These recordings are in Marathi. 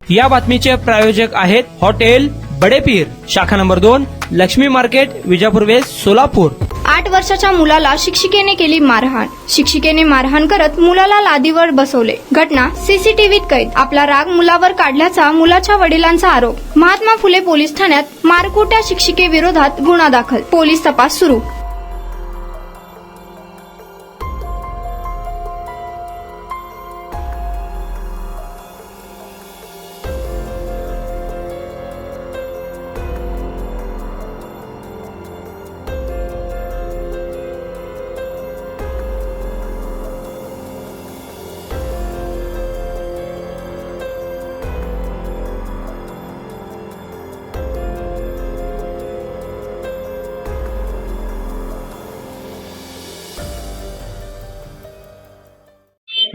या बातमीचे प्रायोजक आहेत हॉटेल बडेपीर, शाखा number 2, Lakshmi market, Vijapur west, Solapur. 8 वर्षाच्या मुलाला शिक्षिकेने केली मारहाण। शिक्षिकेने मारहाण करत मुलाला लादीवर बसवले। घटना सीसीटीव्हीत कैद। आपला राग मुलावर काढल्याचा मुलाच्या वडिलांचा आरोप। महात्मा फुले पोलीस ठाण्यात मारकुट्या शिक्षिकेविरोधात गुन्हा दाखल। पोलीस तपास सुरू।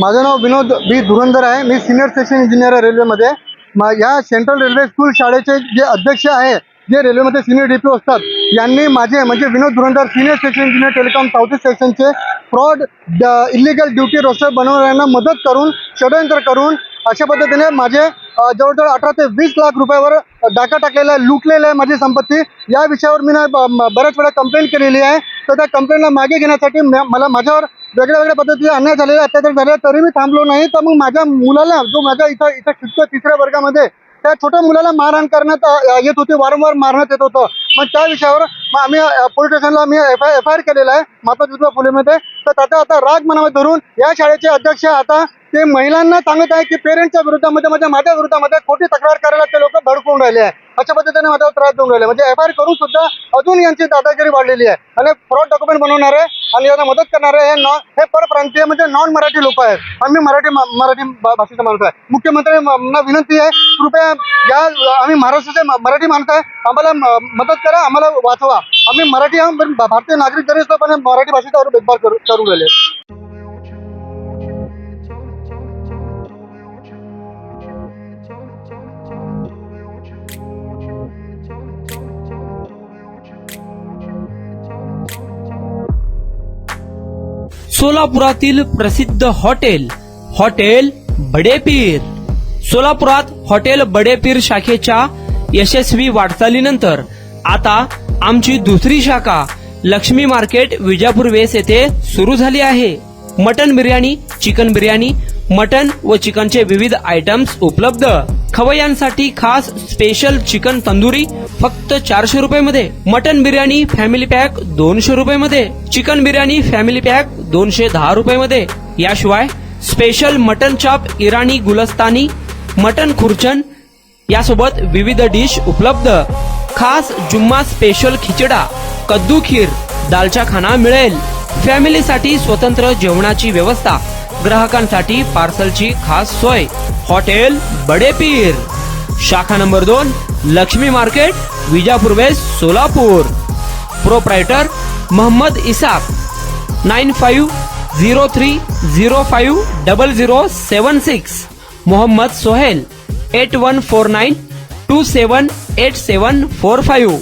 माझं नाव विनोद बी धुरंधर आहे। मी सिनियर सेक्शन इंजिनियर आहे रेल्वेमध्ये। या सेंट्रल रेल्वे स्कूल शाळेचे जे अध्यक्ष आहे, जे रेल्वेमध्ये सिनियर डीपीओ असतात, यांनी माझे म्हणजे Vinod Dhurandhar senior section engineer telecom south सेक्शनचे फ्रॉड इलिगल ड्युटी रोस्टर बनवणाऱ्यांना मदत करून षडयंत्र करून अशा पद्धतीने माझे जवळजवळ 18 ते 20 लाख रुपयावर डाका टाकलेला आहे, लुटलेला आहे माझी संपत्ती। या विषयावर मी बऱ्याच वेळा कंप्लेंट केलेली आहे। तर त्या कंप्लेंटला मागे घेण्यासाठी मला माझ्यावर वेगळ्या पद्धतीचे अन्याय झालेला, अत्याचार झालेला, तरी मी थांबलो नाही। तर मग माझ्या मुलाला, जो माझ्या इथं शिकतो 3ऱ्या वर्गामध्ये, त्या छोट्या मुलाला मारहाण करण्यात येत होती, वारंवार मारण्यात येत होतं। मग त्या विषयावर आम्ही पोलीस स्टेशनला आम्ही एफ आय आर केलेला आहे महात्मा ज्योतिबा फुलेमध्ये। तर त्याचा आता राग मनामध्ये धरून या शाळेचे अध्यक्ष आता ते महिलांना सांगत आहे की पेरेंट्सच्या विरोधामध्ये म्हणजे माझ्या विरोधामध्ये खोटी तक्रार करायला ते लोक धडकून राहिले आहे। अशा पद्धतीने माझ्यावर त्रास देऊन राहिले, म्हणजे एफ आय आर करून सुद्धा अजून यांची दादागिरी वाढलेली आहे। आणि फ्रॉड डॉक्युमेंट बनवणारे आणि यांना मदत करणारे हे परप्रांतीय म्हणजे नॉन मराठी लोक आहेत। आम्ही मराठी भाषेचा माणूस आहे। मुख्यमंत्र्यांना विनंती आहे, कृपया या आम्ही महाराष्ट्राचे मराठी माणसं आहे, आम्हाला मदत करा, आम्हाला वाचवा। आम्ही मराठी आहोत, पण भारतीय नागरिक जरी असलो पण मराठी भाषेचा भेदभाव करून राहिले। सोलापुरातील प्रसिद्ध हॉटेल बडेपीर। सोलापुरात हॉटेल बडेपीर शाखेच्या यशस्वी वाटचालीनंतर आता आमची दुसरी शाखा लक्ष्मी मार्केट, विजापूर वेस्ट येथे सुरू झाली आहे। Mutton biryani, chicken biryani, mutton व चिकनचे विविध आयटम्स उपलब्ध। खवय्यांसाठी खास स्पेशल चिकन तंदुरी फक्त 400 रुपये मध्ये, मटन बिर्याणी फॅमिली पॅक 200 रुपये मध्ये, चिकन बिर्याणी फॅमिली पॅक 210 रुपये मध्ये। याशिवाय स्पेशल मटन चाप, इराणी गुलस्तानी, मटन खुर्चन यासोबत विविध डिश उपलब्ध। खास जुम्मा स्पेशल खिचडा, कद्दू खीर, दालचा खाना मिळेल। फॅमिलीसाठी स्वतंत्र जेवणाची व्यवस्था, ग्राहकांसाठी पार्सलची खास सोय। हॉटेल बडेपीर, शाखा number 2, Lakshmi market, Vijapur west, Solapur. Proprietor Mohammad Isaq, 9503050076। Mohammad Sohail, 8149278745।